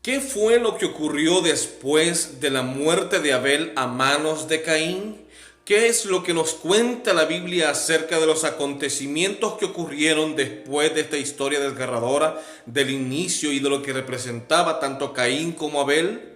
¿Qué fue lo que ocurrió después de la muerte de Abel a manos de Caín? ¿Qué es lo que nos cuenta la Biblia acerca de los acontecimientos que ocurrieron después de esta historia desgarradora del inicio y de lo que representaba tanto Caín como Abel?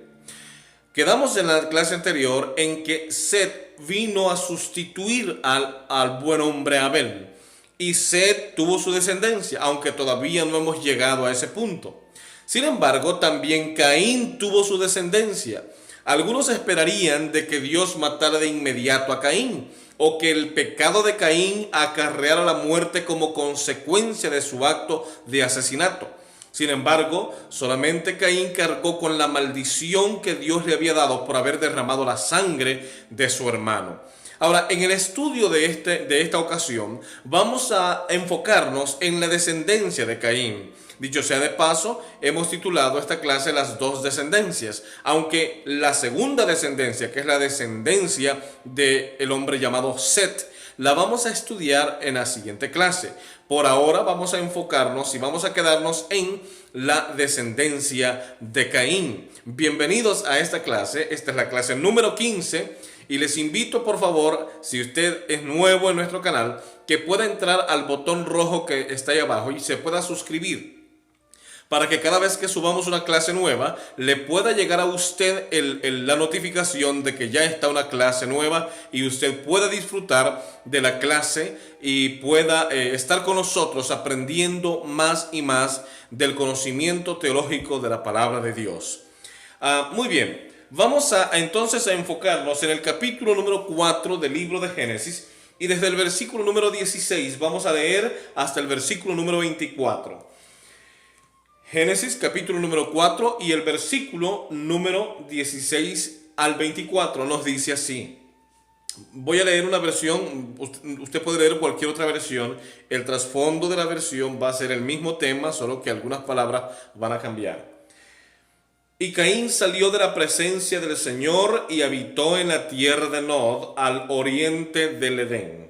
Quedamos en la clase anterior en que Set vino a sustituir al buen hombre Abel. Y Set tuvo su descendencia, aunque todavía no hemos llegado a ese punto. Sin embargo, también Caín tuvo su descendencia. Algunos esperarían de que Dios matara de inmediato a Caín, o que el pecado de Caín acarreara la muerte como consecuencia de su acto de asesinato. Sin embargo, solamente Caín cargó con la maldición que Dios le había dado por haber derramado la sangre de su hermano. Ahora, en el estudio de esta ocasión, vamos a enfocarnos en la descendencia de Caín. Dicho sea de paso, hemos titulado esta clase Las dos descendencias, aunque la segunda descendencia, que es la descendencia del hombre llamado Set, la vamos a estudiar en la siguiente clase. Por ahora vamos a enfocarnos y vamos a quedarnos en la descendencia de Caín. Bienvenidos a esta clase. Esta es la clase número 15 y les invito, por favor, si usted es nuevo en nuestro canal, que pueda entrar al botón rojo que está ahí abajo y se pueda suscribir, para que cada vez que subamos una clase nueva, le pueda llegar a usted la notificación de que ya está una clase nueva y usted pueda disfrutar de la clase y pueda estar con nosotros aprendiendo más y más del conocimiento teológico de la palabra de Dios. Muy bien, vamos entonces a enfocarnos en el capítulo número 4 del libro de Génesis y desde el versículo número 16 vamos a leer hasta el versículo número 24. Génesis capítulo número 4 y el versículo número 16 al 24 nos dice así. Voy a leer una versión, usted puede leer cualquier otra versión. El trasfondo de la versión va a ser el mismo tema, solo que algunas palabras van a cambiar. Y Caín salió de la presencia del Señor y habitó en la tierra de Nod, al oriente del Edén.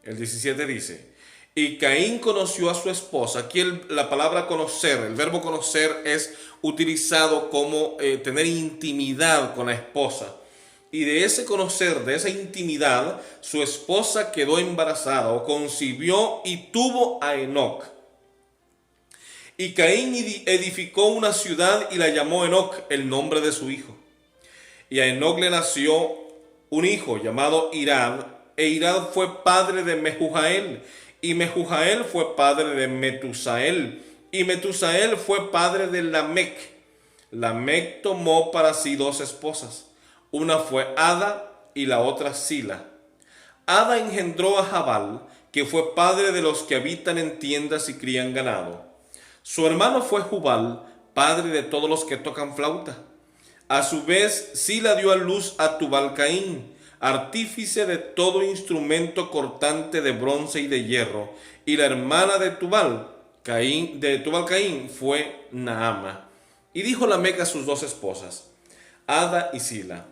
El 17 dice: y Caín conoció a su esposa. Aquí la palabra conocer, el verbo conocer es utilizado como tener intimidad con la esposa. Y de ese conocer, de esa intimidad, su esposa quedó embarazada o concibió y tuvo a Enoc. Y Caín edificó una ciudad y la llamó Enoc, el nombre de su hijo. Y a Enoc le nació un hijo llamado Irad, e Irad fue padre de Mehujael. Y Mehujael fue padre de Metusael, y Metusael fue padre de Lamec. Lamec tomó para sí dos esposas, una fue Ada y la otra Sila. Ada engendró a Jabal, que fue padre de los que habitan en tiendas y crían ganado. Su hermano fue Jubal, padre de todos los que tocan flauta. A su vez, Sila dio a luz a Tubal-Caín, artífice de todo instrumento cortante de bronce y de hierro, y la hermana de Tubal-Caín fue Naama. Y dijo Lamec a sus dos esposas, Ada y Sila: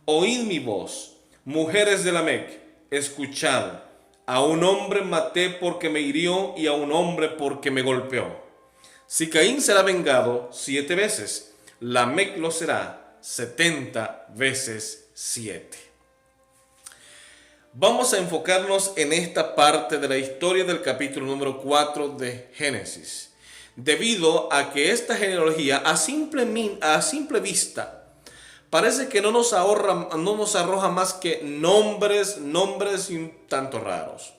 oíd mi voz, mujeres de Lamec, escuchad. A un hombre maté porque me hirió, y a un hombre porque me golpeó. Si Caín será vengado 7 veces, Lamec lo será 70 veces 7. Vamos a enfocarnos en esta parte de la historia del capítulo número 4 de Génesis, debido a que esta genealogía a simple vista parece que no nos arroja más que nombres y un tanto raros.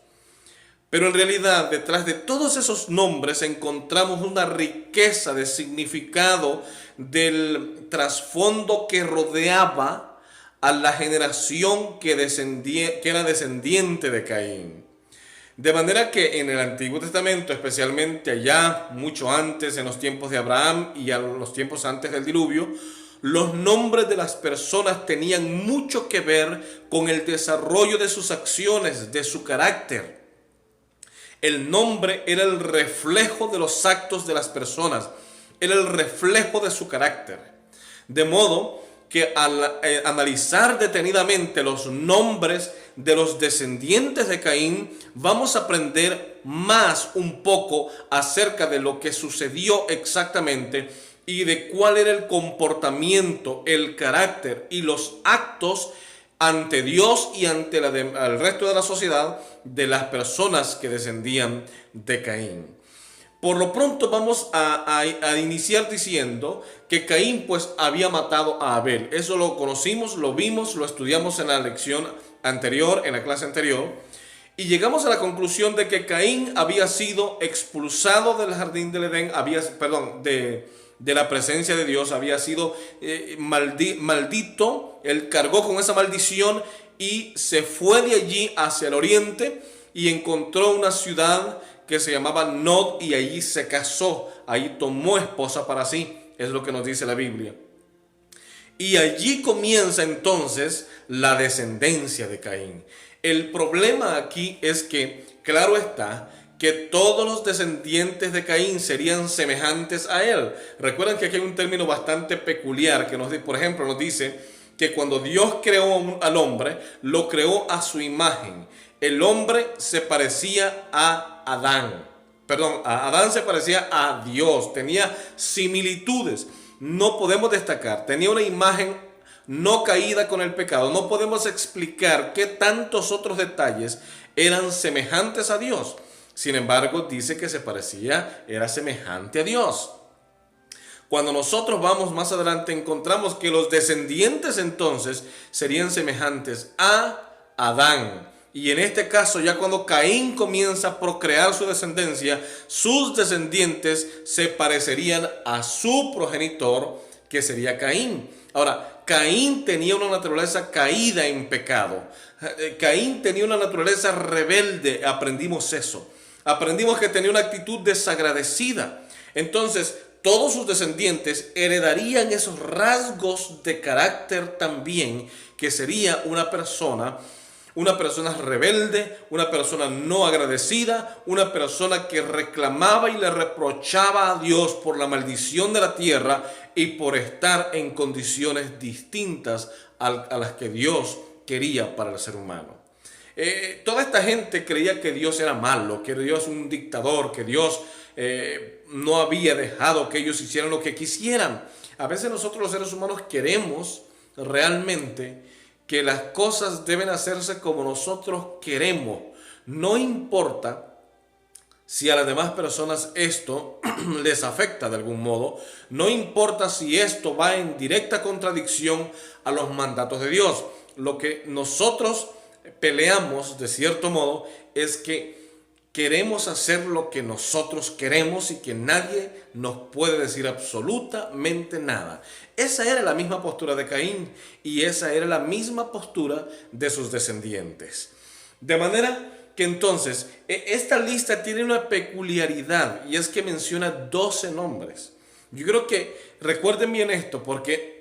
Pero en realidad, detrás de todos esos nombres encontramos una riqueza de significado del trasfondo que rodeaba a la generación que era descendiente de Caín. De manera que en el Antiguo Testamento, especialmente allá mucho antes, en los tiempos de Abraham y a los tiempos antes del diluvio, los nombres de las personas tenían mucho que ver con el desarrollo de sus acciones, de su carácter. El nombre era el reflejo de los actos de las personas, era el reflejo de su carácter. De modo que al analizar detenidamente los nombres de los descendientes de Caín, vamos a aprender más un poco acerca de lo que sucedió exactamente y de cuál era el comportamiento, el carácter y los actos ante Dios y ante el resto de la sociedad de las personas que descendían de Caín. Por lo pronto vamos a iniciar diciendo que Caín pues había matado a Abel. Eso lo conocimos, lo vimos, lo estudiamos en la lección anterior, en la clase anterior. Y llegamos a la conclusión de que Caín había sido expulsado del jardín del Edén, de la presencia de Dios, había sido maldito. Él cargó con esa maldición y se fue de allí hacia el oriente y encontró una ciudad que se llamaba Nod y allí se casó, ahí tomó esposa para sí, es lo que nos dice la Biblia. Y allí comienza entonces la descendencia de Caín. El problema aquí es que, claro está, que todos los descendientes de Caín serían semejantes a él. Recuerden que aquí hay un término bastante peculiar que por ejemplo, nos dice que cuando Dios creó al hombre, lo creó a su imagen. El hombre se parecía a Adán. Adán se parecía a Dios, tenía similitudes. No podemos destacar, tenía una imagen no caída con el pecado. No podemos explicar qué tantos otros detalles eran semejantes a Dios. Sin embargo, dice que era semejante a Dios. Cuando nosotros vamos más adelante, encontramos que los descendientes entonces serían semejantes a Adán. Y en este caso, ya cuando Caín comienza a procrear su descendencia, sus descendientes se parecerían a su progenitor, que sería Caín. Ahora, Caín tenía una naturaleza caída en pecado. Caín tenía una naturaleza rebelde, aprendimos eso. Aprendimos que tenía una actitud desagradecida. Entonces, todos sus descendientes heredarían esos rasgos de carácter también, que sería una persona rebelde, una persona no agradecida, una persona que reclamaba y le reprochaba a Dios por la maldición de la tierra y por estar en condiciones distintas a las que Dios quería para el ser humano. Toda esta gente creía que Dios era malo, que Dios es un dictador, que Dios no había dejado que ellos hicieran lo que quisieran. A veces nosotros los seres humanos queremos realmente que las cosas deben hacerse como nosotros queremos. No importa si a las demás personas esto les afecta de algún modo. No importa si esto va en directa contradicción a los mandatos de Dios. Lo que nosotros peleamos de cierto modo es que queremos hacer lo que nosotros queremos y que nadie nos puede decir absolutamente nada. Esa era la misma postura de Caín y esa era la misma postura de sus descendientes. De manera que entonces esta lista tiene una peculiaridad y es que menciona 12 nombres. Yo creo que recuerden bien esto porque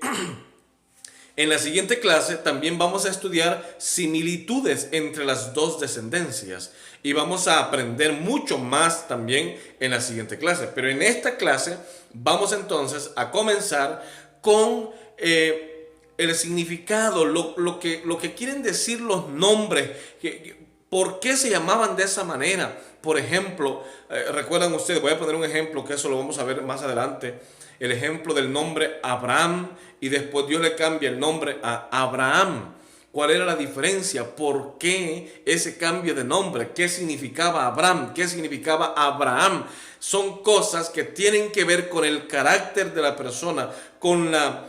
en la siguiente clase también vamos a estudiar similitudes entre las dos descendencias y vamos a aprender mucho más también en la siguiente clase. Pero en esta clase vamos entonces a comenzar con el significado, lo que quieren decir los nombres, por qué se llamaban de esa manera. Por ejemplo, recuerdan ustedes, voy a poner un ejemplo que eso lo vamos a ver más adelante. El ejemplo del nombre Abraham y después Dios le cambia el nombre a Abraham. ¿Cuál era la diferencia? ¿Por qué ese cambio de nombre? ¿Qué significaba Abraham? ¿Qué significaba Abraham? Son cosas que tienen que ver con el carácter de la persona, con la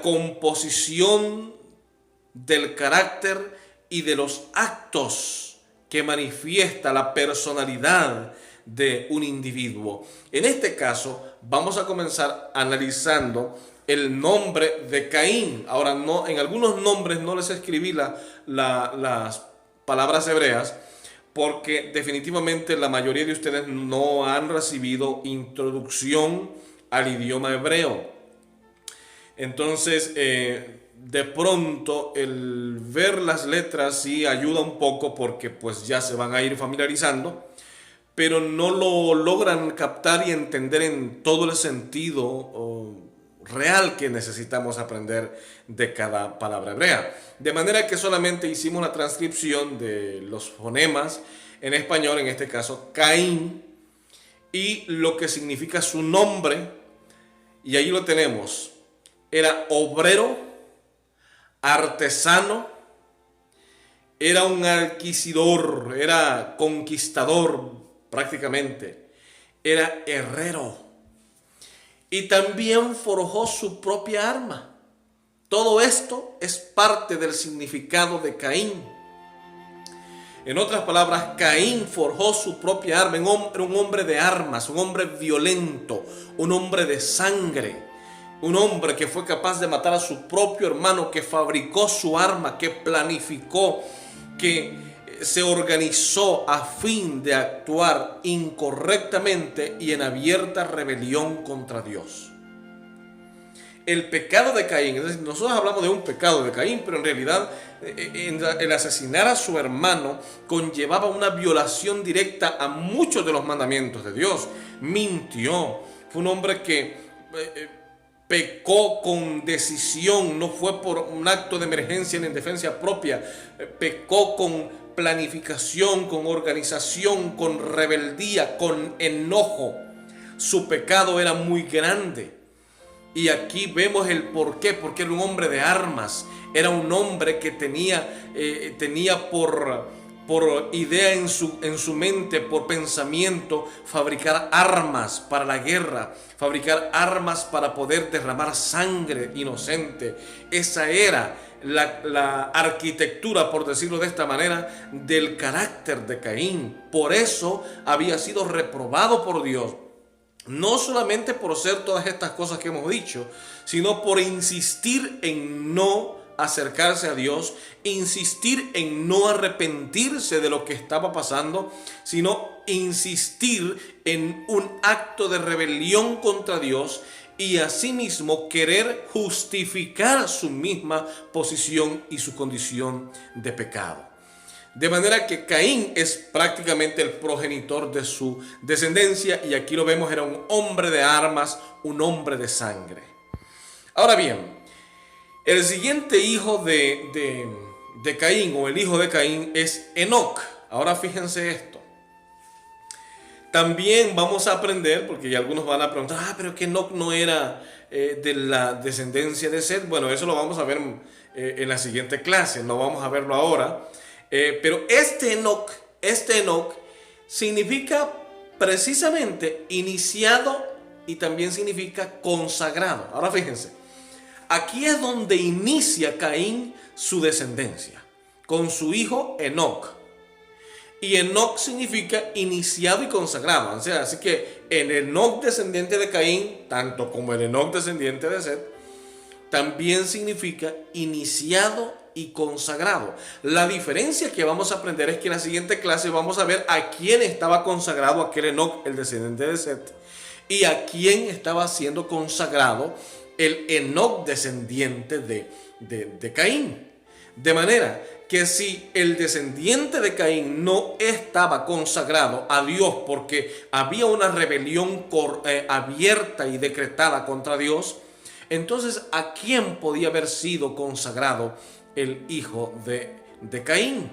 composición del carácter y de los actos que manifiesta la personalidad de un individuo. En este caso, vamos a comenzar analizando el nombre de Caín. Ahora, en algunos nombres no les escribí las palabras hebreas porque definitivamente la mayoría de ustedes no han recibido introducción al idioma hebreo. Entonces, de pronto el ver las letras sí ayuda un poco porque pues ya se van a ir familiarizando, pero no lo logran captar y entender en todo el sentido real que necesitamos aprender de cada palabra hebrea. De manera que solamente hicimos la transcripción de los fonemas en español, en este caso Caín, y lo que significa su nombre, y ahí lo tenemos. Era obrero, artesano, era un alquisidor, era conquistador prácticamente, era herrero y también forjó su propia arma. Todo esto es parte del significado de Caín. En otras palabras, Caín forjó su propia arma, era un hombre de armas, un hombre violento, un hombre de sangre, un hombre que fue capaz de matar a su propio hermano, que fabricó su arma, que planificó, que se organizó a fin de actuar incorrectamente y en abierta rebelión contra Dios. El pecado de Caín, es decir, nosotros hablamos de un pecado de Caín, pero en realidad el asesinar a su hermano conllevaba una violación directa a muchos de los mandamientos de Dios. Mintió, fue un hombre que pecó con decisión, no fue por un acto de emergencia ni en defensa propia, pecó con planificación, con organización, con rebeldía, con enojo. Su pecado era muy grande. Y aquí vemos el por qué, porque era un hombre de armas, era un hombre que tenía por idea en su mente, por pensamiento, fabricar armas para la guerra, fabricar armas para poder derramar sangre inocente. Esa era la arquitectura, por decirlo de esta manera, del carácter de Caín. Por eso había sido reprobado por Dios. No solamente por ser todas estas cosas que hemos dicho, sino por insistir en no acercarse a Dios, insistir en no arrepentirse de lo que estaba pasando, sino insistir en un acto de rebelión contra Dios y asimismo querer justificar su misma posición y su condición de pecado. De manera que Caín es prácticamente el progenitor de su descendencia y aquí lo vemos, era un hombre de armas, un hombre de sangre. Ahora bien, el siguiente hijo de Caín o el hijo de Caín es Enoc. Ahora fíjense esto. También vamos a aprender, porque ya algunos van a preguntar, pero que Enoc no era de la descendencia de Set. Bueno, eso lo vamos a ver en la siguiente clase, no vamos a verlo ahora. Pero este Enoc significa precisamente iniciado y también significa consagrado. Ahora fíjense, aquí es donde inicia Caín su descendencia, con su hijo Enoc. Y Enoc significa iniciado y consagrado. O sea, así que el Enoc descendiente de Caín, tanto como el Enoc descendiente de Set, también significa iniciado y consagrado. La diferencia que vamos a aprender es que en la siguiente clase vamos a ver a quién estaba consagrado aquel Enoc, el descendiente de Set, y a quién estaba siendo consagrado el Enoc descendiente de Caín. De manera que si el descendiente de Caín no estaba consagrado a Dios porque había una rebelión abierta y decretada contra Dios, entonces ¿a quién podía haber sido consagrado el hijo de Caín?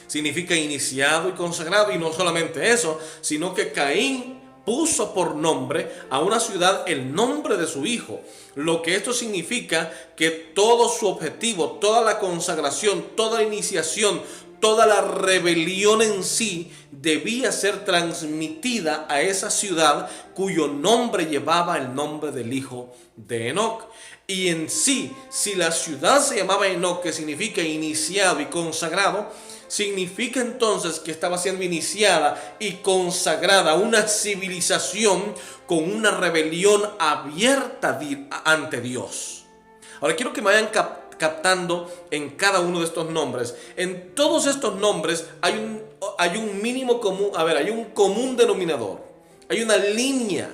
Significa iniciado y consagrado, y no solamente eso, sino que Caín puso por nombre a una ciudad el nombre de su hijo. Lo que esto significa que todo su objetivo, toda la consagración, toda la iniciación, toda la rebelión en sí debía ser transmitida a esa ciudad cuyo nombre llevaba el nombre del hijo de Enoc. Y en sí, si la ciudad se llamaba Enoc, que significa iniciado y consagrado, significa entonces que estaba siendo iniciada y consagrada una civilización con una rebelión abierta ante Dios. Ahora quiero que me vayan captando en cada uno de estos nombres. En todos estos nombres hay un mínimo común, hay un común denominador, hay una línea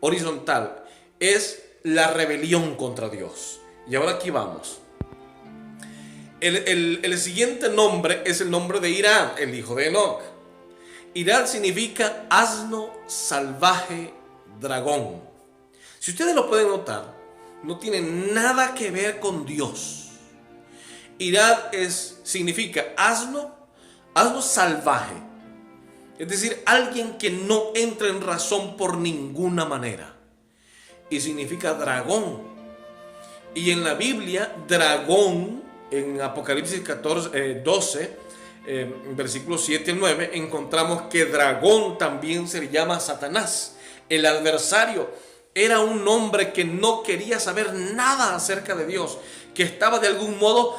horizontal, es la rebelión contra Dios. Y ahora aquí vamos. El siguiente nombre es el nombre de Irad, el hijo de Enoc. Irad significa asno, salvaje, dragón. Si ustedes lo pueden notar, no tiene nada que ver con Dios. Irad significa asno salvaje. Es decir, alguien que no entra en razón por ninguna manera. Y significa dragón. Y en la Biblia, dragón, en Apocalipsis 12, versículos 7 al 9, encontramos que dragón también se llama Satanás, el adversario. Era un hombre que no quería saber nada acerca de Dios, que estaba de algún modo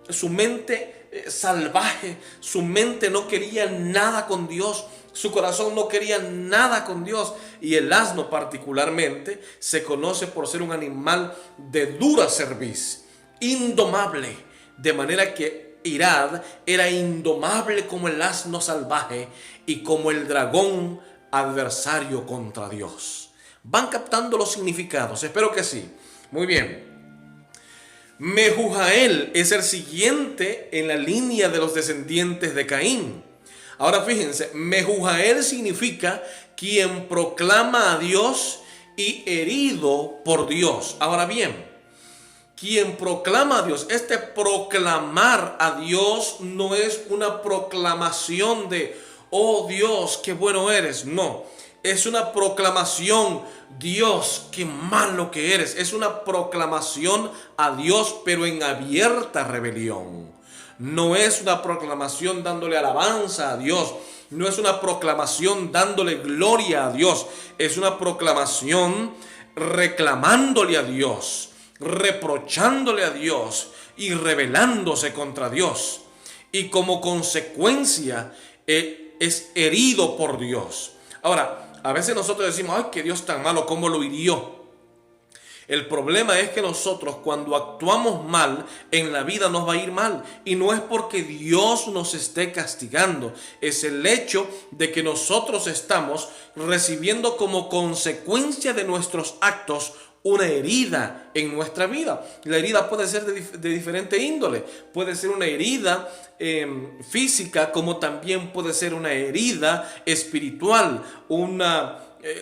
su mente salvaje, su mente no quería nada con Dios, su corazón no quería nada con Dios. Y el asno particularmente se conoce por ser un animal de dura cerviz, indomable, de manera que Irad era indomable como el asno salvaje y como el dragón adversario contra Dios. ¿Van captando los significados? Espero que sí. Muy bien. Mehujael es el siguiente en la línea de los descendientes de Caín. Ahora fíjense, Mehujael significa quien proclama a Dios y herido por Dios. Ahora bien, quien proclama a Dios, este proclamar a Dios no es una proclamación de, oh Dios, qué bueno eres. No, es una proclamación, Dios, qué malo que eres. Es una proclamación a Dios, pero en abierta rebelión. No es una proclamación dándole alabanza a Dios. No es una proclamación dándole gloria a Dios. Es una proclamación reclamándole a Dios, reprochándole a Dios y rebelándose contra Dios. Y como consecuencia es herido por Dios. Ahora, a veces nosotros decimos, ay, que Dios tan malo, ¿cómo lo hirió? El problema es que nosotros cuando actuamos mal en la vida nos va a ir mal. Y no es porque Dios nos esté castigando. Es el hecho de que nosotros estamos recibiendo como consecuencia de nuestros actos una herida en nuestra vida. La herida puede ser de diferente índole. Puede ser una herida física, como también puede ser una herida espiritual,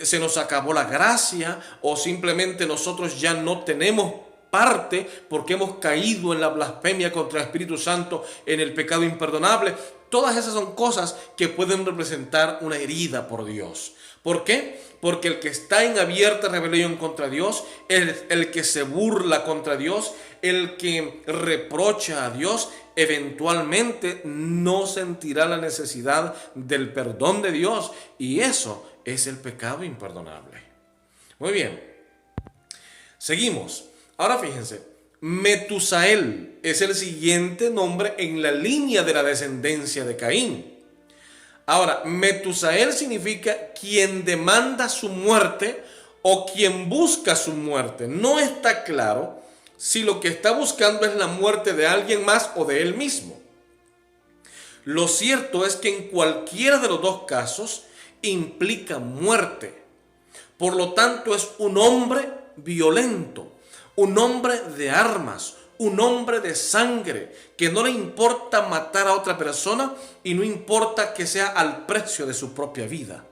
se nos acabó la gracia, o simplemente nosotros ya no tenemos parte porque hemos caído en la blasfemia contra el Espíritu Santo, en el pecado imperdonable. Todas esas son cosas que pueden representar una herida por Dios. ¿Por qué? Porque el que está en abierta rebelión contra Dios, el que se burla contra Dios, el que reprocha a Dios, eventualmente no sentirá la necesidad del perdón de Dios. Y eso es el pecado imperdonable. Muy bien. Seguimos. Ahora fíjense. Metusael es el siguiente nombre en la línea de la descendencia de Caín. Ahora, Metusael significa quien demanda su muerte o quien busca su muerte. No está claro si lo que está buscando es la muerte de alguien más o de él mismo. Lo cierto es que en cualquiera de los dos casos implica muerte. Por lo tanto, es un hombre violento, un hombre de armas, un hombre de sangre, que no le importa matar a otra persona y no importa que sea al precio de su propia vida.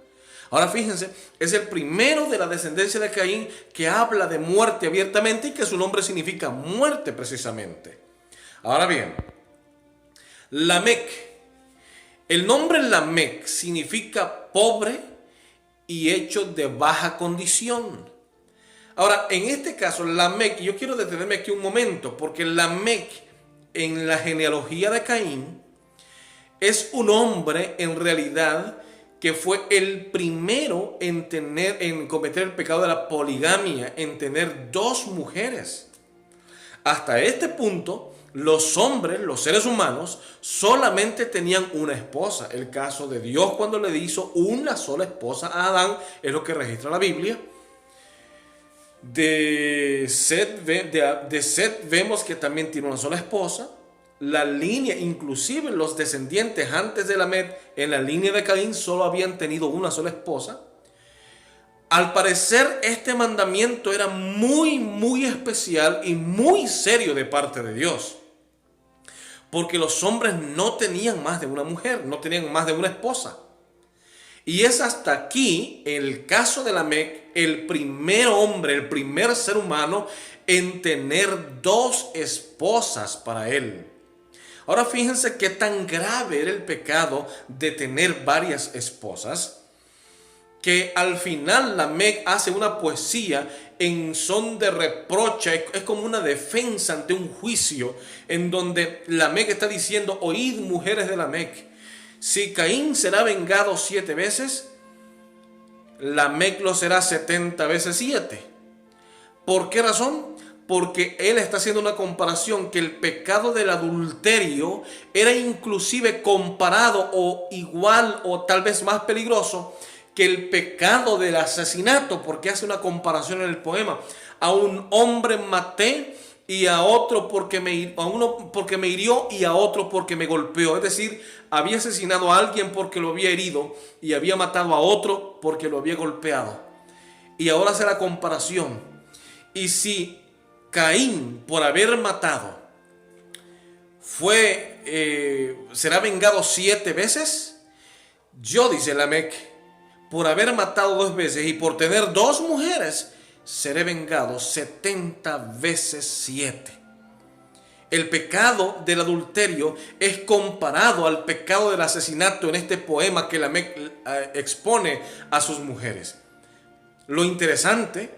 Ahora fíjense, es el primero de la descendencia de Caín que habla de muerte abiertamente y que su nombre significa muerte precisamente. Ahora bien, Lamec. El nombre Lamec significa pobre y hecho de baja condición. Ahora, en este caso, Lamec, yo quiero detenerme aquí un momento, porque Lamec en la genealogía de Caín es un hombre en realidad que fue el primero en cometer el pecado de la poligamia, en tener dos mujeres. Hasta este punto, los hombres, los seres humanos, solamente tenían una esposa. El caso de Dios cuando le hizo una sola esposa a Adán, es lo que registra la Biblia. De Set vemos que también tiene una sola esposa. La línea, inclusive los descendientes antes de Lamed, en la línea de Caín solo habían tenido una sola esposa. Al parecer este mandamiento era muy especial y muy serio de parte de Dios, porque los hombres no tenían más de una mujer, no tenían más de una esposa. Y es hasta aquí, en el caso de Lamec, el primer hombre, el primer ser humano en tener dos esposas para él. Ahora fíjense qué tan grave era el pecado de tener varias esposas, que al final Lamec hace una poesía en son de reproche, es como una defensa ante un juicio, en donde Lamec está diciendo: oíd, mujeres de Lamec, si Caín será vengado 7 veces, Lamec lo será 70 veces 7. ¿Por qué razón? Porque él está haciendo una comparación, que el pecado del adulterio era inclusive comparado o igual o tal vez más peligroso que el pecado del asesinato, porque hace una comparación en el poema. A un hombre maté y a otro a uno porque me hirió y a otro porque me golpeó. Es decir, había asesinado a alguien porque lo había herido y había matado a otro porque lo había golpeado. Y ahora hace la comparación. Y si Caín, por haber matado, será vengado 7 veces, yo, dice Lamec, por haber matado 2 veces y por tener 2 mujeres, seré vengado 70 veces 7. El pecado del adulterio es comparado al pecado del asesinato en este poema que Lamec expone a sus mujeres. Lo interesante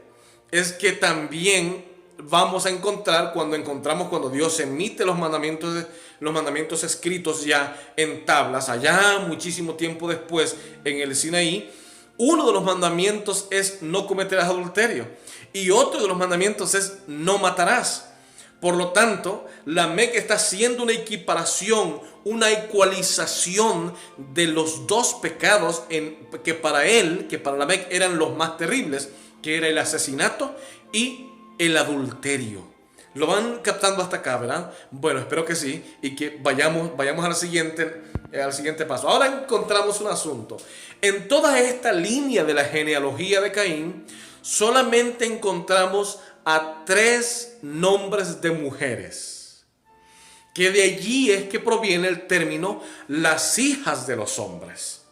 es que también vamos a encontrar cuando Dios emite los mandamientos escritos ya en tablas, allá muchísimo tiempo después en el Sinaí. Uno de los mandamientos es: no cometerás adulterio, y otro de los mandamientos es: no matarás. Por lo tanto, Lamec está haciendo una equiparación, una ecualización de los 2 pecados que para Lamec eran los más terribles, que era el asesinato y el adulterio. ¿Lo van captando hasta acá, verdad? Bueno, espero que sí, y que vayamos al siguiente paso. Ahora encontramos un asunto. En toda esta línea de la genealogía de Caín, solamente encontramos a 3 nombres de mujeres, que de allí es que proviene el término las hijas de los hombres.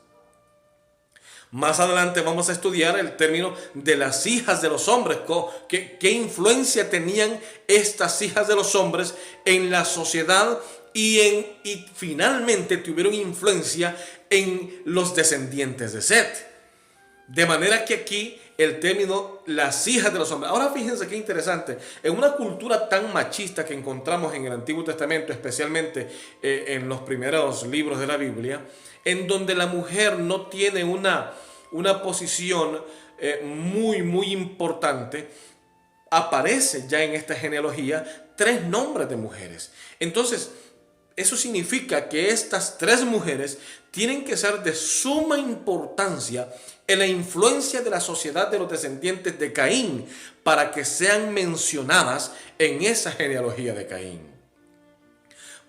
Más adelante vamos a estudiar el término de las hijas de los hombres. ¿Qué influencia tenían estas hijas de los hombres en la sociedad y finalmente tuvieron influencia en los descendientes de Set? De manera que aquí el término las hijas de los hombres. Ahora fíjense qué interesante. En una cultura tan machista que encontramos en el Antiguo Testamento, especialmente en los primeros libros de la Biblia, en donde la mujer no tiene una posición muy importante, aparece ya en esta genealogía 3 nombres de mujeres. Entonces, eso significa que estas 3 mujeres tienen que ser de suma importancia en la influencia de la sociedad de los descendientes de Caín para que sean mencionadas en esa genealogía de Caín.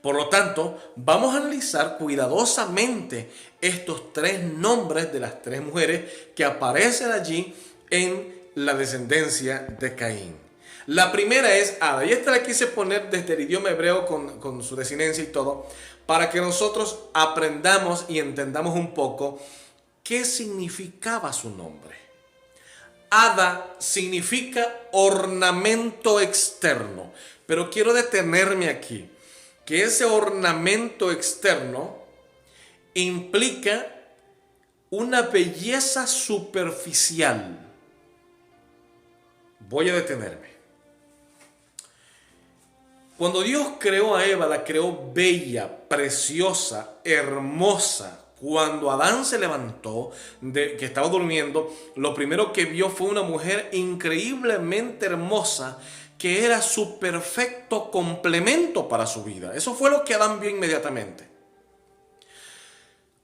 Por lo tanto, vamos a analizar cuidadosamente estos 3 nombres de las 3 mujeres que aparecen allí en la descendencia de Caín. La primera es Ada, y esta la quise poner desde el idioma hebreo con su desinencia y todo, para que nosotros aprendamos y entendamos un poco qué significaba su nombre. Ada significa ornamento externo, pero quiero detenerme aquí, que ese ornamento externo implica una belleza superficial. Voy a detenerme. Cuando Dios creó a Eva, la creó bella, preciosa, hermosa. Cuando Adán se levantó, que estaba durmiendo, lo primero que vio fue una mujer increíblemente hermosa, que era su perfecto complemento para su vida. Eso fue lo que Adán vio inmediatamente.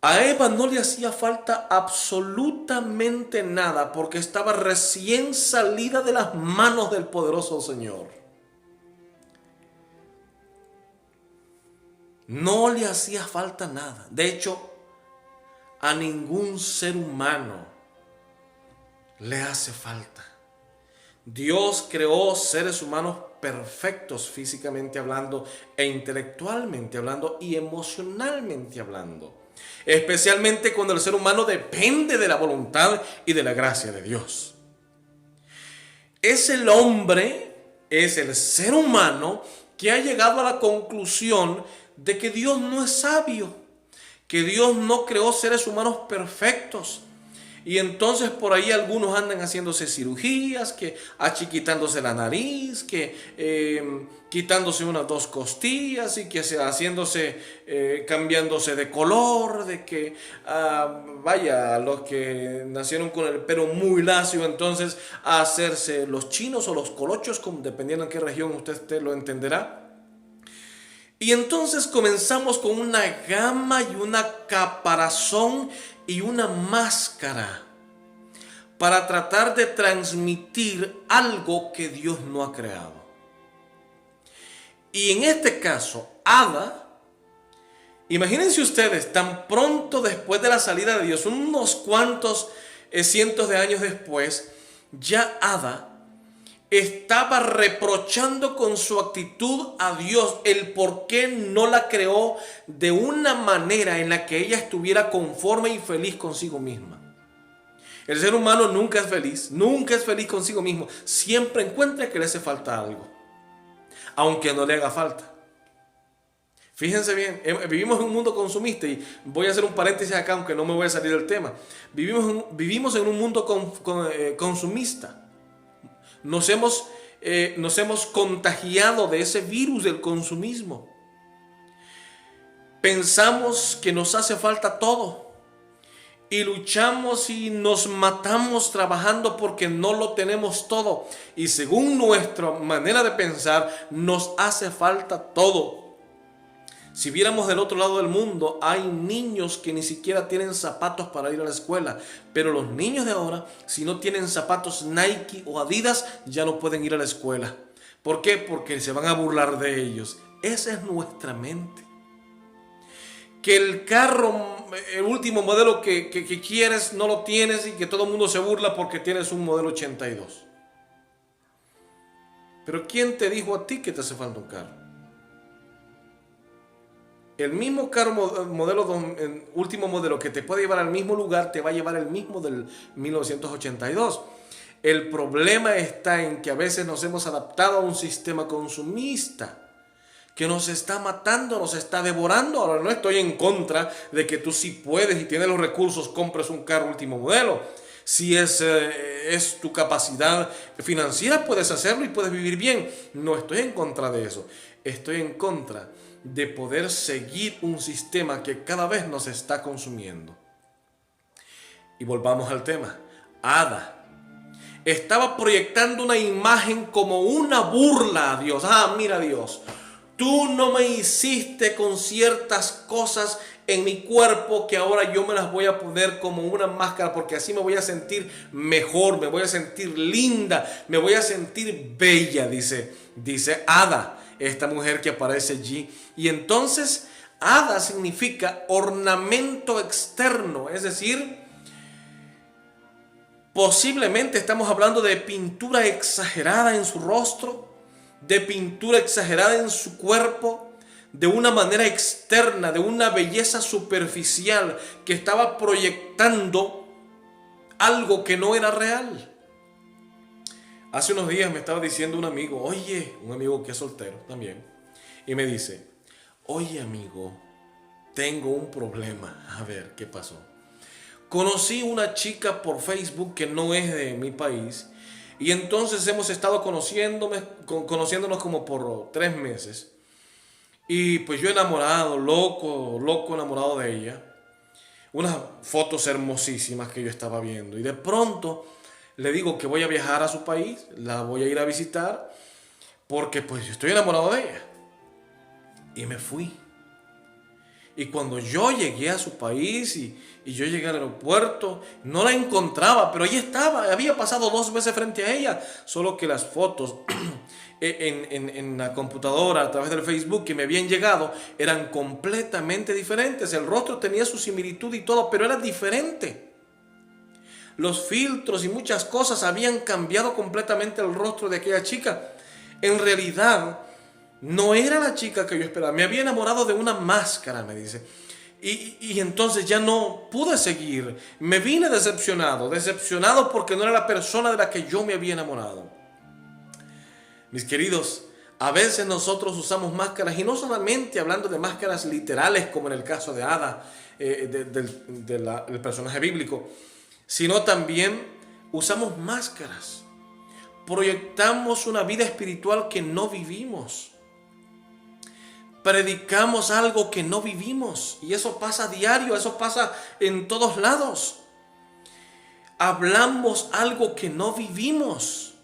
A Eva no le hacía falta absolutamente nada, porque estaba recién salida de las manos del poderoso Señor. No le hacía falta nada. De hecho, a ningún ser humano le hace falta. Dios creó seres humanos perfectos físicamente hablando, e intelectualmente hablando, y emocionalmente hablando. Especialmente cuando el ser humano depende de la voluntad y de la gracia de Dios. Es el hombre, es el ser humano que ha llegado a la conclusión de que Dios no es sabio, que Dios no creó seres humanos perfectos. Y entonces por ahí algunos andan haciéndose cirugías, que achiquitándose la nariz, que quitándose unas 2 costillas y que haciéndose, cambiándose de color, de que, vaya, los que nacieron con el pelo muy lacio, entonces a hacerse los chinos o los colochos, dependiendo en qué región usted lo entenderá. Y entonces comenzamos con una gama y una caparazón y una máscara para tratar de transmitir algo que Dios no ha creado. Y en este caso, Ada, imagínense ustedes, tan pronto después de la salida de Dios, unos cuantos cientos de años después, ya Ada estaba reprochando con su actitud a Dios el por qué no la creó de una manera en la que ella estuviera conforme y feliz consigo misma. El ser humano nunca es feliz consigo mismo. Siempre encuentra que le hace falta algo, aunque no le haga falta. Fíjense bien, vivimos en un mundo consumista y voy a hacer un paréntesis acá, aunque no me voy a salir del tema. Vivimos en un mundo consumista. Nos hemos contagiado de ese virus del consumismo. Pensamos que nos hace falta todo y luchamos y nos matamos trabajando porque no lo tenemos todo. Y según nuestra manera de pensar, nos hace falta todo. Si viéramos del otro lado del mundo, hay niños que ni siquiera tienen zapatos para ir a la escuela. Pero los niños de ahora, si no tienen zapatos Nike o Adidas, ya no pueden ir a la escuela. ¿Por qué? Porque se van a burlar de ellos. Esa es nuestra mente. Que el carro, el último modelo que quieres, no lo tienes y que todo el mundo se burla porque tienes un modelo 82. Pero ¿quién te dijo a ti que te hace falta un carro? El mismo carro último modelo que te puede llevar al mismo lugar, te va a llevar el mismo del 1982. El problema está en que a veces nos hemos adaptado a un sistema consumista que nos está matando, nos está devorando. Ahora no estoy en contra de que tú sí puedes y tienes los recursos, compres un carro último modelo. Si es tu capacidad financiera, puedes hacerlo y puedes vivir bien. No estoy en contra de eso. Estoy en contra de poder seguir un sistema que cada vez nos está consumiendo. Y volvamos al tema. Ada estaba proyectando una imagen como una burla a Dios. Mira Dios, tú no me hiciste con ciertas cosas en mi cuerpo que ahora yo me las voy a poner como una máscara porque así me voy a sentir mejor, me voy a sentir linda, me voy a sentir bella, dice Ada, esta mujer que aparece allí. Y entonces Ada significa ornamento externo, es decir, posiblemente estamos hablando de pintura exagerada en su rostro, de pintura exagerada en su cuerpo, de una manera externa, de una belleza superficial que estaba proyectando algo que no era real. Hace unos días me estaba diciendo un amigo, un amigo que es soltero también, y me dice, oye amigo, tengo un problema. A ver, ¿qué pasó? Conocí una chica por Facebook que no es de mi país y entonces hemos estado conociéndonos como por 3 meses. Y pues yo enamorado, loco enamorado de ella. Unas fotos hermosísimas que yo estaba viendo. Y de pronto le digo que voy a viajar a su país, la voy a ir a visitar, porque pues yo estoy enamorado de ella. Y me fui. Y cuando yo llegué a su país y yo llegué al aeropuerto, no la encontraba, pero ahí estaba. Había pasado 2 veces frente a ella, solo que las fotos en la computadora a través del Facebook que me habían llegado eran completamente diferentes. El rostro tenía su similitud y todo, pero era diferente. Los filtros y muchas cosas habían cambiado completamente el rostro de aquella chica. En realidad no era la chica que yo esperaba. Me había enamorado de una máscara, me dice. Y entonces ya no pude seguir. Me vine decepcionado porque no era la persona de la que yo me había enamorado. Mis queridos, A veces nosotros usamos máscaras, y no solamente hablando de máscaras literales como en el caso de Ada, del personaje bíblico, sino también usamos máscaras. Proyectamos una vida espiritual que no vivimos. Predicamos algo que no vivimos, y eso pasa a diario, eso pasa en todos lados. Hablamos algo que no vivimos.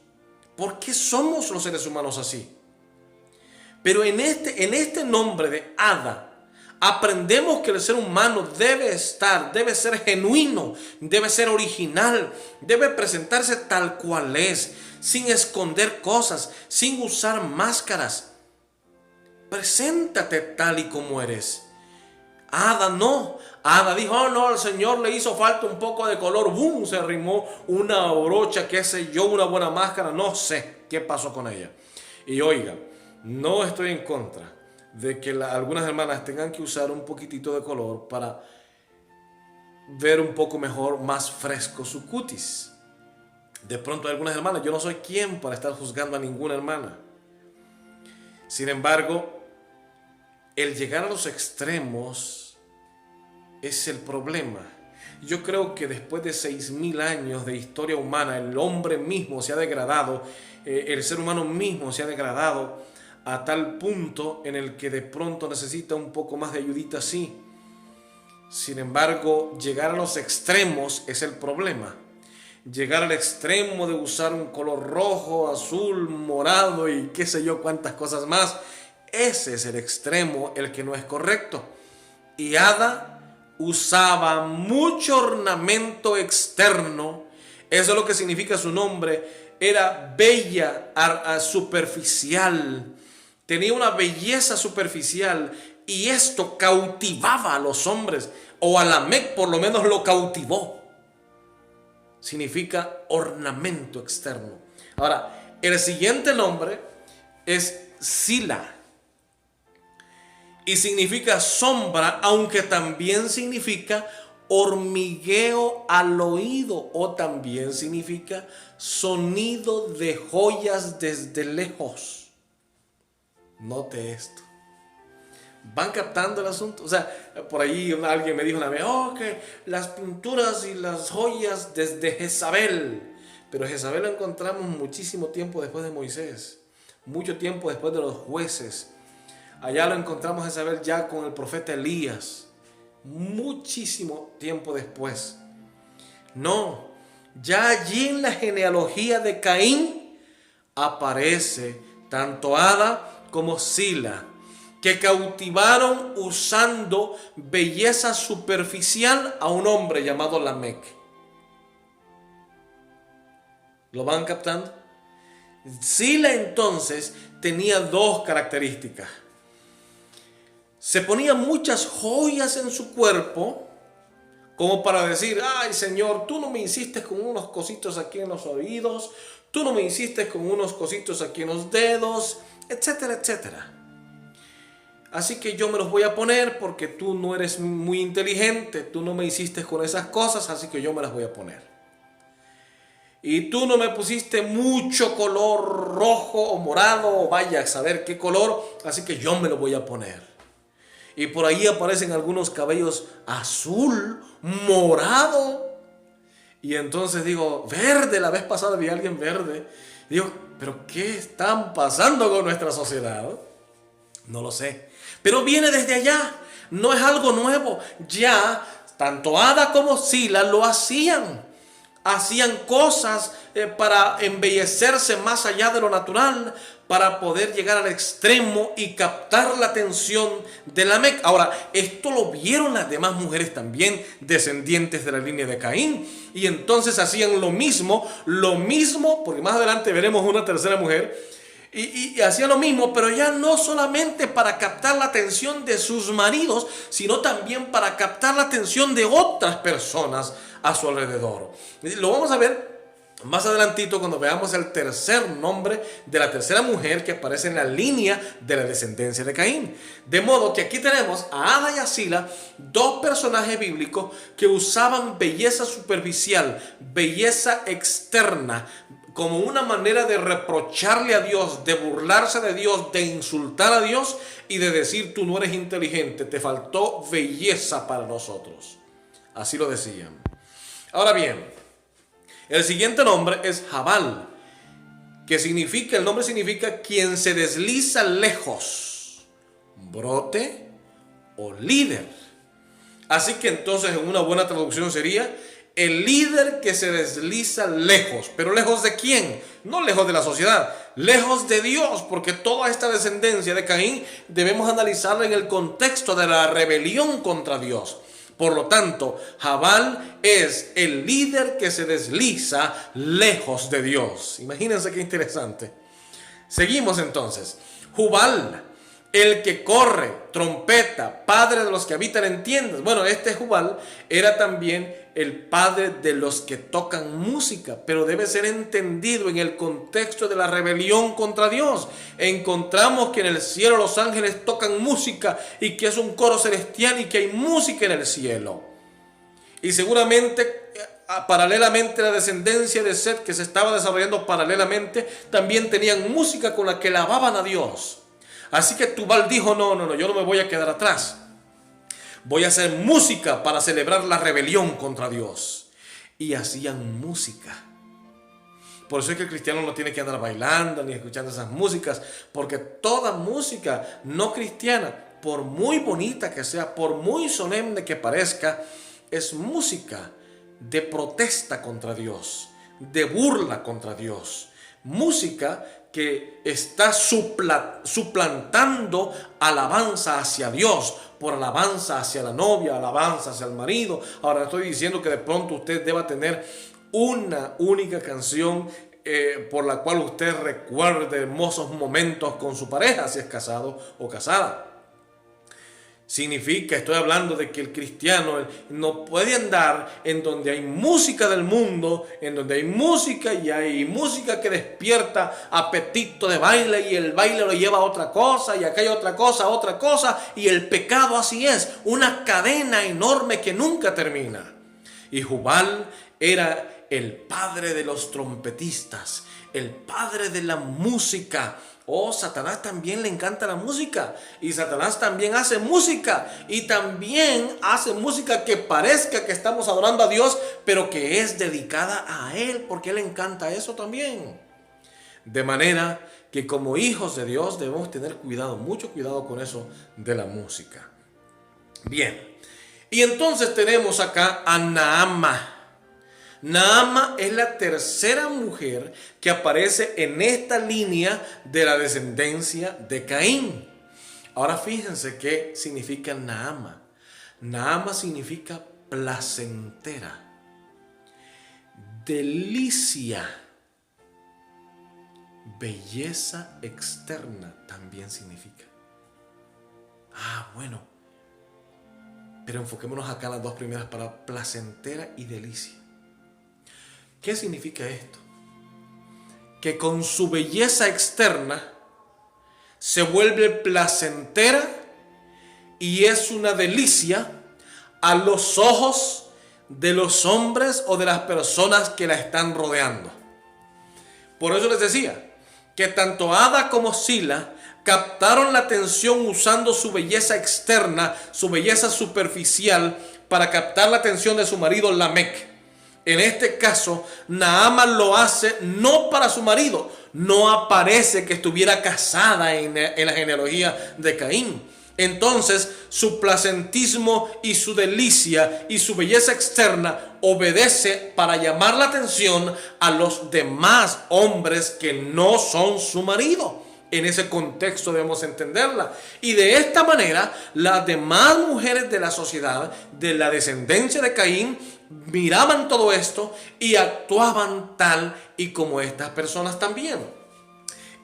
¿Por qué somos los seres humanos así? Pero en este nombre de Ada, aprendemos que el ser humano debe ser genuino, debe ser original, debe presentarse tal cual es, sin esconder cosas, sin usar máscaras. Preséntate tal y como eres. Ada no. Ada dijo, oh no, al Señor le hizo falta un poco de color. ¡Bum! Se arrimó una brocha, qué sé yo, una buena máscara. No sé qué pasó con ella. Y oiga, no estoy en contra de que algunas hermanas tengan que usar un poquitito de color para ver un poco mejor, más fresco su cutis. De pronto algunas hermanas, yo no soy quien para estar juzgando a ninguna hermana. Sin embargo, el llegar a los extremos es el problema. Yo creo que después de 6.000 años de historia humana, el hombre mismo se ha degradado, el ser humano mismo se ha degradado a tal punto en el que de pronto necesita un poco más de ayudita, sí. Sin embargo, llegar a los extremos es el problema. Llegar al extremo de usar un color rojo, azul, morado y qué sé yo cuántas cosas más, ese es el extremo, el que no es correcto. Y Ada usaba mucho ornamento externo. Eso es lo que significa su nombre. Era bella, superficial. Tenía una belleza superficial, y esto cautivaba a los hombres, o a Lamec por lo menos lo cautivó. Significa ornamento externo. Ahora, el siguiente nombre es Sila, y significa sombra, aunque también significa hormigueo al oído, o también significa sonido de joyas desde lejos. Note esto. ¿Van captando el asunto? O sea, por ahí alguien me dijo una vez, oh, que las pinturas y las joyas desde Jezabel. Pero Jezabel lo encontramos muchísimo tiempo después de Moisés, mucho tiempo después de los jueces. Allá lo encontramos Jezabel ya con el profeta Elías, muchísimo tiempo después. No, ya allí en la genealogía de Caín aparece tanto Ada como Sila, que cautivaron usando belleza superficial a un hombre llamado Lamec. ¿Lo van captando? Sila entonces tenía dos características. Se ponía muchas joyas en su cuerpo, como para decir, ay Señor, tú no me hiciste con unos cositos aquí en los oídos, tú no me hiciste con unos cositos aquí en los dedos, etcétera, etcétera. Así que yo me los voy a poner porque tú no eres muy inteligente, tú no me hiciste con esas cosas, así que yo me las voy a poner. Y tú no me pusiste mucho color rojo o morado, o vaya a saber qué color, así que yo me lo voy a poner. Y por ahí aparecen algunos cabellos azul, morado. Y entonces digo, verde, la vez pasada vi a alguien verde. Y digo, ¿pero qué están pasando con nuestra sociedad? No lo sé. Pero viene desde allá, no es algo nuevo. Ya, tanto Ada como Sila lo hacían. Hacían cosas para embellecerse más allá de lo natural, para poder llegar al extremo y captar la atención de Lamec. Ahora, esto lo vieron las demás mujeres también, descendientes de la línea de Caín. Y entonces hacían lo mismo, porque más adelante veremos una tercera mujer. Y hacían lo mismo, pero ya no solamente para captar la atención de sus maridos, sino también para captar la atención de otras personas a su alrededor. Lo vamos a ver más adelantito cuando veamos el tercer nombre de la tercera mujer que aparece en la línea de la descendencia de Caín. De modo que aquí tenemos a Ada y a Sila, dos personajes bíblicos que usaban belleza superficial, belleza externa, como una manera de reprocharle a Dios, de burlarse de Dios, de insultar a Dios y de decir: tú no eres inteligente, te faltó belleza para nosotros. Así lo decían. Ahora bien, el siguiente nombre es Jabal, que significa, el nombre significa quien se desliza lejos, brote o líder. Así que entonces en una buena traducción sería el líder que se desliza lejos. ¿Pero lejos de quién? No lejos de la sociedad, lejos de Dios, porque toda esta descendencia de Caín debemos analizarla en el contexto de la rebelión contra Dios. Por lo tanto, Jabal es el líder que se desliza lejos de Dios. Imagínense qué interesante. Seguimos entonces. Jubal, el que corre, trompeta, padre de los que habitan en tiendas. Bueno, este Jubal era también el padre de los que tocan música, pero debe ser entendido en el contexto de la rebelión contra Dios. Encontramos que en el cielo los ángeles tocan música y que es un coro celestial y que hay música en el cielo. Y seguramente, paralelamente, la descendencia de Set, que se estaba desarrollando paralelamente, también tenían música con la que alababan a Dios. Así que Tubal dijo: no, yo no me voy a quedar atrás. Voy a hacer música para celebrar la rebelión contra Dios. Y hacían música. Por eso es que el cristiano no tiene que andar bailando ni escuchando esas músicas, porque toda música no cristiana, por muy bonita que sea, por muy solemne que parezca, es música de protesta contra Dios, de burla contra Dios. Música que está suplantando alabanza hacia Dios por alabanza hacia la novia, alabanza hacia el marido. Ahora, estoy diciendo que de pronto usted deba tener una única canción por la cual usted recuerde hermosos momentos con su pareja, si es casado o casada. Significa, estoy hablando de que el cristiano no puede andar en donde hay música del mundo, en donde hay música y hay música que despierta apetito de baile, y el baile lo lleva a otra cosa, y acá hay otra cosa, y el pecado así es, una cadena enorme que nunca termina. Y Jubal era el padre de los trompetistas, el padre de la música. Oh, Satanás también le encanta la música, y Satanás también hace música, y también hace música que parezca que estamos adorando a Dios, pero que es dedicada a Él, porque Él le encanta eso también. De manera que como hijos de Dios debemos tener cuidado, mucho cuidado con eso de la música. Bien, y entonces tenemos acá a Naama. Naama es la tercera mujer que aparece en esta línea de la descendencia de Caín. Ahora fíjense qué significa Naama. Naama significa placentera, delicia, belleza externa también significa. Bueno, pero enfoquémonos acá en las dos primeras palabras, placentera y delicia. ¿Qué significa esto? Que con su belleza externa se vuelve placentera y es una delicia a los ojos de los hombres o de las personas que la están rodeando. Por eso les decía que tanto Ada como Sila captaron la atención usando su belleza externa, su belleza superficial, para captar la atención de su marido Lamec. En este caso, Naama lo hace no para su marido. No aparece que estuviera casada en la genealogía de Caín. Entonces, su placentismo y su delicia y su belleza externa obedece para llamar la atención a los demás hombres que no son su marido. En ese contexto debemos entenderla. Y de esta manera, las demás mujeres de la sociedad, de la descendencia de Caín, miraban todo esto y actuaban tal y como estas personas también.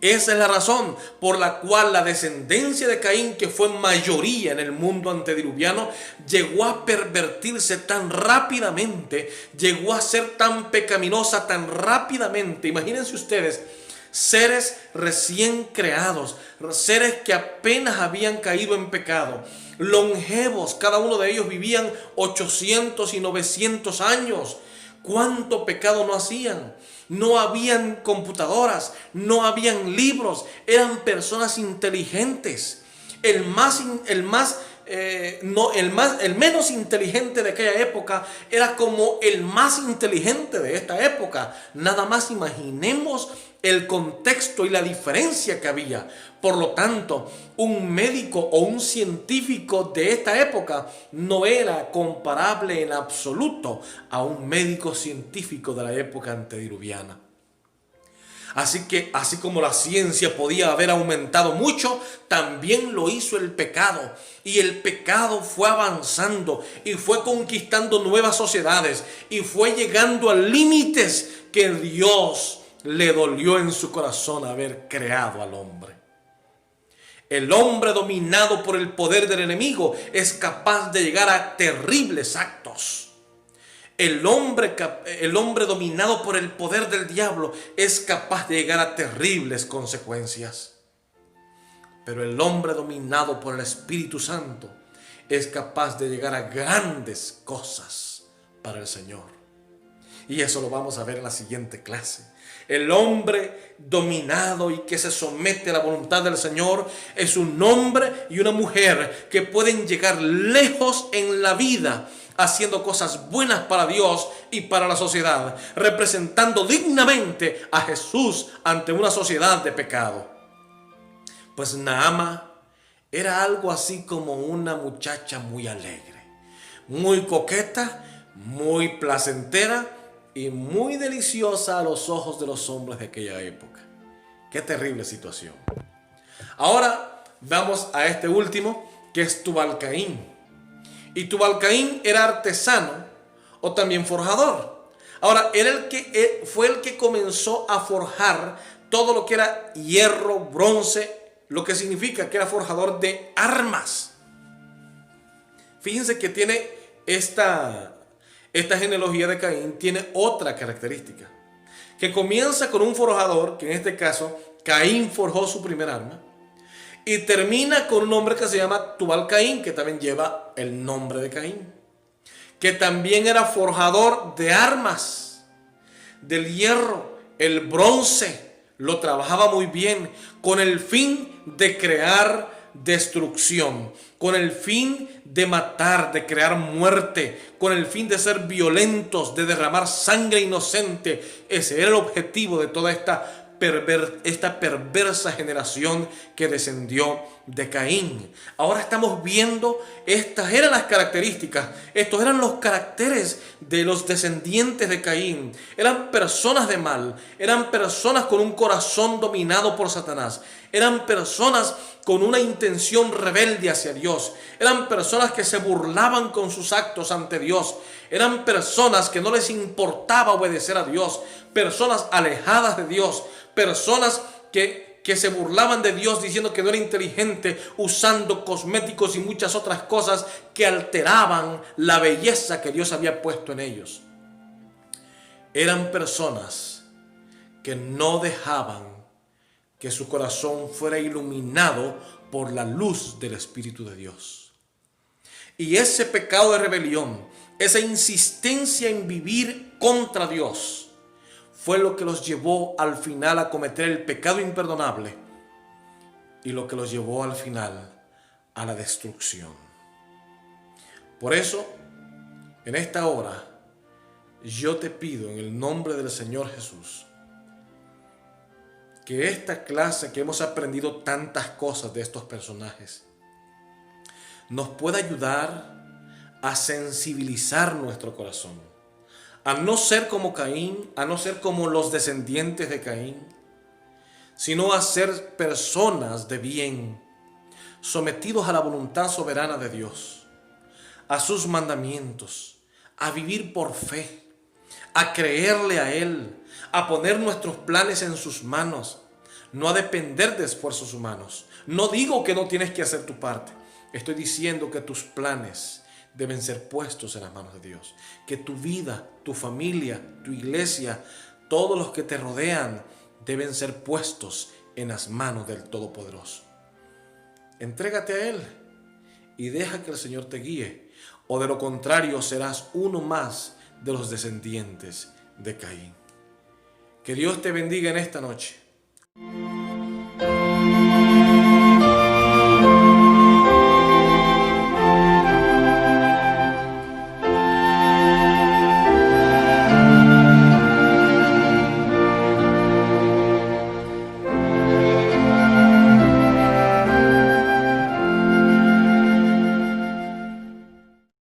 Esa es la razón por la cual la descendencia de Caín, que fue mayoría en el mundo antediluviano, llegó a pervertirse tan rápidamente, llegó a ser tan pecaminosa tan rápidamente. Imagínense ustedes, seres recién creados, seres que apenas habían caído en pecado, longevos, cada uno de ellos vivían 800 y 900 años, ¿Cuánto pecado no hacían? No habían computadoras, no habían libros, eran personas inteligentes. El menos inteligente de aquella época era como el más inteligente de esta época. Nada más imaginemos el contexto y la diferencia que había. Por lo tanto, un médico o un científico de esta época no era comparable en absoluto a un médico científico de la época antediluviana. Así que, así como la ciencia podía haber aumentado mucho, también lo hizo el pecado. Y el pecado fue avanzando y fue conquistando nuevas sociedades y fue llegando a límites que Dios le dolió en su corazón haber creado al hombre. El hombre dominado por el poder del enemigo es capaz de llegar a terribles actos. El hombre dominado por el poder del diablo es capaz de llegar a terribles consecuencias. Pero el hombre dominado por el Espíritu Santo es capaz de llegar a grandes cosas para el Señor. Y eso lo vamos a ver en la siguiente clase. El hombre dominado y que se somete a la voluntad del Señor es un hombre y una mujer que pueden llegar lejos en la vida, haciendo cosas buenas para Dios y para la sociedad, representando dignamente a Jesús ante una sociedad de pecado. Pues Naama era algo así como una muchacha muy alegre, muy coqueta, muy placentera y muy deliciosa a los ojos de los hombres de aquella época. Qué terrible situación. Ahora vamos a este último, que es Tubal-Caín. Y Tubal-Caín era artesano o también forjador. Ahora, fue el que comenzó a forjar todo lo que era hierro, bronce, lo que significa que era forjador de armas. Fíjense que tiene esta genealogía de Caín, tiene otra característica. Que comienza con un forjador, que en este caso Caín forjó su primer arma. Y termina con un hombre que se llama Tubal-Caín, que también lleva el nombre de Caín, que también era forjador de armas, del hierro, el bronce, lo trabajaba muy bien, con el fin de crear destrucción, con el fin de matar, de crear muerte, con el fin de ser violentos, de derramar sangre inocente. Ese era el objetivo de toda esta perversa generación que descendió de Caín. Ahora estamos viendo, estas eran las características, estos eran los caracteres de los descendientes de Caín. Eran personas de mal, eran personas con un corazón dominado por Satanás, eran personas con una intención rebelde hacia Dios, eran personas que se burlaban con sus actos ante Dios, eran personas que no les importaba obedecer a Dios, personas alejadas de Dios, personas que se burlaban de Dios diciendo que no era inteligente, usando cosméticos y muchas otras cosas que alteraban la belleza que Dios había puesto en ellos. Eran personas que no dejaban que su corazón fuera iluminado por la luz del Espíritu de Dios. Y ese pecado de rebelión, esa insistencia en vivir contra Dios, fue lo que los llevó al final a cometer el pecado imperdonable y lo que los llevó al final a la destrucción. Por eso, en esta hora, yo te pido en el nombre del Señor Jesús, que esta clase que hemos aprendido tantas cosas de estos personajes, nos pueda ayudar a sensibilizar nuestro corazón, a no ser como Caín, a no ser como los descendientes de Caín, sino a ser personas de bien, sometidos a la voluntad soberana de Dios, a sus mandamientos, a vivir por fe, a creerle a Él, a poner nuestros planes en sus manos, no a depender de esfuerzos humanos. No digo que no tienes que hacer tu parte, estoy diciendo que tus planes deben ser puestos en las manos de Dios. Que tu vida, tu familia, tu iglesia, todos los que te rodean deben ser puestos en las manos del Todopoderoso. Entrégate a Él y deja que el Señor te guíe, o de lo contrario serás uno más de los descendientes de Caín. Que Dios te bendiga en esta noche.